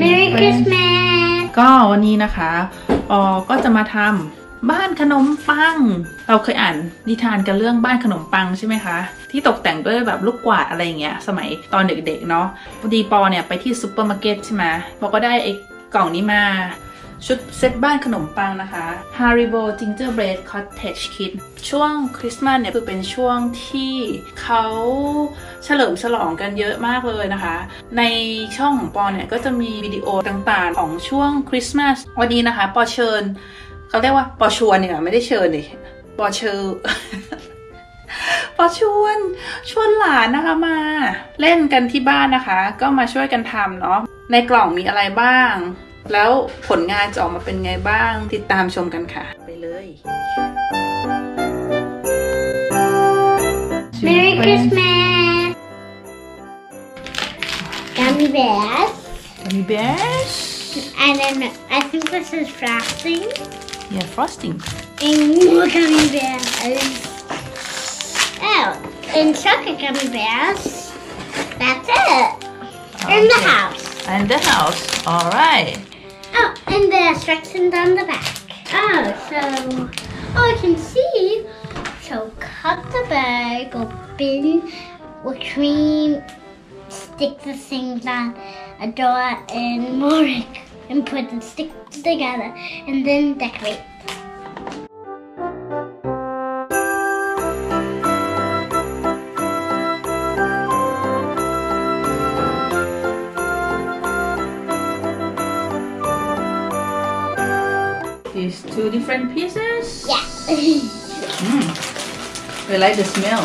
Merry Christmas ก็วันนี้นะคะก็จะมาทำบ้านขนมปังเราเคยอ่านนิทานกันเรื่องบ้านขนมปังใช่ไหมคะที่ตกแต่งด้วยแบบลูกกวาดอะไรอย่างเงี้ยสมัยตอนเด็กๆเนาะพอดีปอเนี่ยไปที่ซูเปอร์มาร์เก็ตใช่ไหมปอก็ได้ไอ้กล่องนี้มาชุดเซตบ้านขนมปังนะคะ Haribo Gingerbread Cottage Kit ช่วงคริสต์มาสเนี่ยคือเป็นช่วงที่เขาเฉลิมฉลองกันเยอะมากเลยนะคะในช่องของปอเนี่ยก็จะมีวิดีโอต่างๆของช่วงคริสต์มาสวันนี้นะคะปอเชิญเขาเรียกว่าปอชวนเนี่ยไม่ได้เชิญเลยปอเชิญ ปอชวนหลานนะคะมาเล่นกันที่บ้านนะคะก็มาช่วยกันทำเนาะในกล่องมีอะไรบ้างแล้วผลงานจะออกมาเป็นไงบ้างติดตามชมกันค่ะไปเลย Merry Christmas Gummy bears Gummy bears and then I think this is frosting yeah frosting and more gummy bears oh and chocolate gummy bears that's it in the house and the house all right oh and the instructions on the back I can see so cut the bag open with cream stick the things on a door and more and put the sticks together and then decorate these two different pieces yeah I like the smell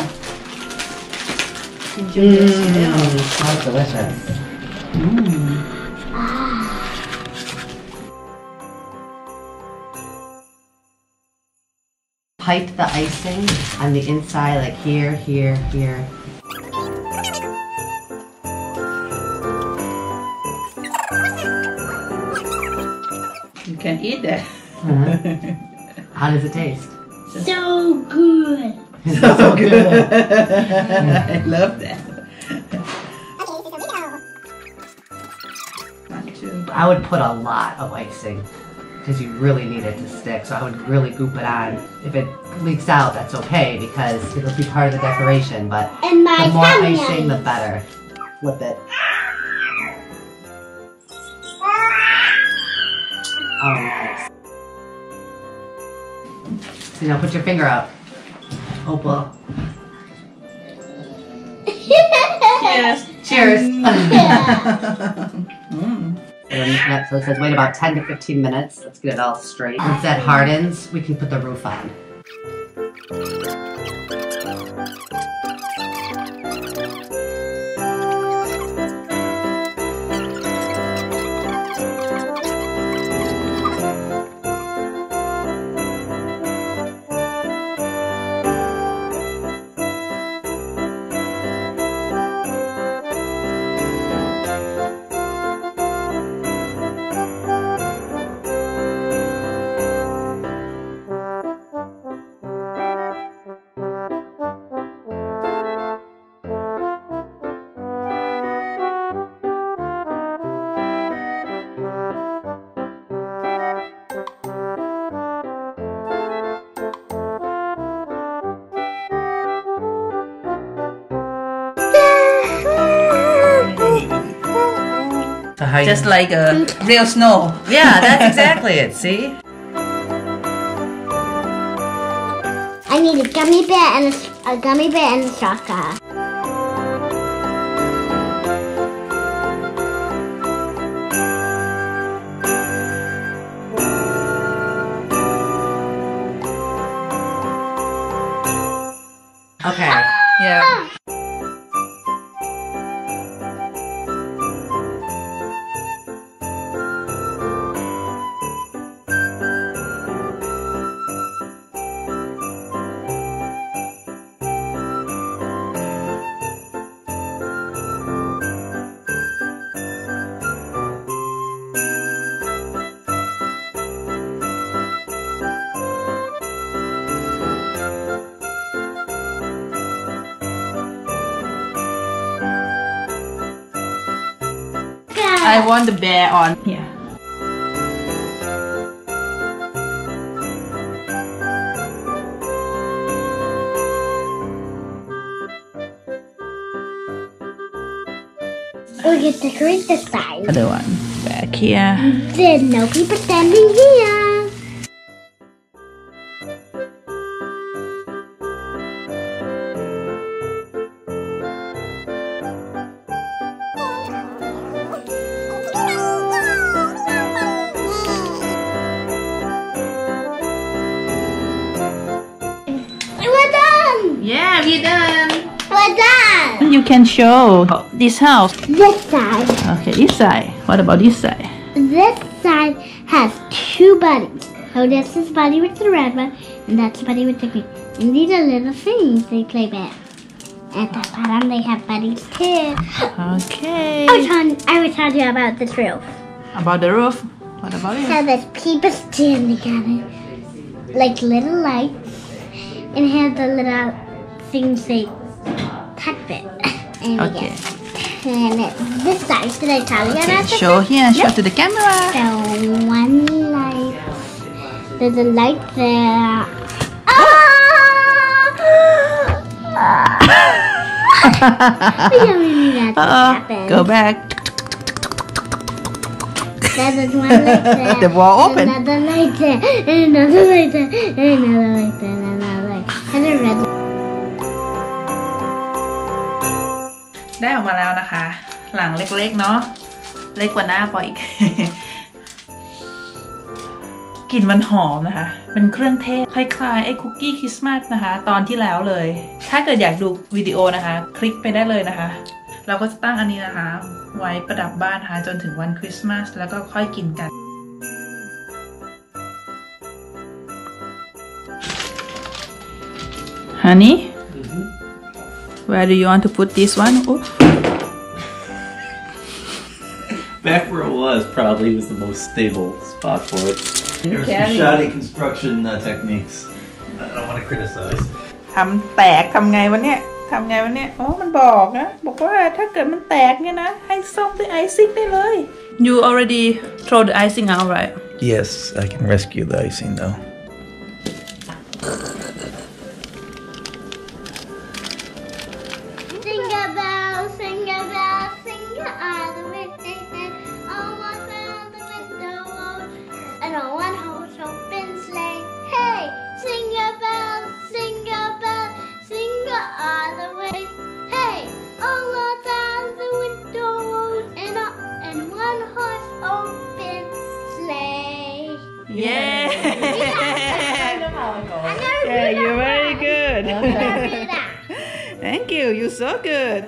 gingerbread smell smells delicious pipe the icing on the inside like here you can eat that how does it taste so good so good I love that I would put a lot of icing because you really need it to stick, so I would really goop it on. If it leaks out, that's okay because it'll be part of the decoration, but and my the more icing, the better. Flip it. Oh, nice. So now put your finger up. Opal. Cheers Cheers. Mm. So it says wait about 10 to 15 minutes. Let's get it all straight. Once that hardens, we can put the roof on. just like a real snow Yeah, that's exactly it, see? I need a gummy bear and a gummy bear and a soccer. Okay. yeah want the bear on here. We can decorate this side. Other one back here. There's no people standing here. We're done. Yeah, we're done. We're done. You can show this house. This side. Okay, this side. What about this side? This side has two buddies. So that's this buddy with the red one, and that's the buddy with the green. And these are little things they play with. At the bottom they have buddies too. Okay. I will tell you about this roof. About the roof. What about So it? there's people standing on it, like little lights, and have the little things they touch it. And we Okay. turn it this side. Should I tell you Okay, about this? show here. Show Nope. to the camera. So one light, there's a light there. We don't really need that to happen. Go back. There's one light there. The wall open. Another light there. And another light there. And another light there. And another light. And a red light. ได้ออกมาแล้วนะคะ หลังเล็กๆเนาะ เล็กกว่าหน้าปออีก กลิ่นมันหอมนะคะ เป็นเครื่องเทศคล้ายๆไอ้คุกกี้คริสต์มาสนะคะ ตอนที่แล้วเลย ถ้าเกิดอยากดูวิดีโอนะคะ คลิกไปได้เลยนะคะ เราก็จะตั้งอันนี้นะคะ ไว้ประดับบ้านนะคะจนถึงวันคริสต์มาสแล้วก็ค่อยกินกัน Honey, where do you want to put this one? Oh. Back where it was probably was the most stable spot for it. There's some shoddy construction techniques. I don't want to criticize. ทำแตกทำไงวะเนี่ยทำไงวะเนี่ยอ๋อมันบอกนะบอกว่าถ้าเกิดมันแตกเนี่ยนะให้ซ่อมด้วยไอซิ่งได้เลย You already throw the icing out, right? Yes, I can rescue the icing though. Sing a bell, sing a bell, sing a all the way. All walk around the window, and on one horse open sleigh. Hey, sing a bell, sing a bell, sing a all the way. Hey, all walk down the window, and one horse open sleigh. Yeah. I never Yeah, do you're that very one. good. I never do that. Thank you. You're so good.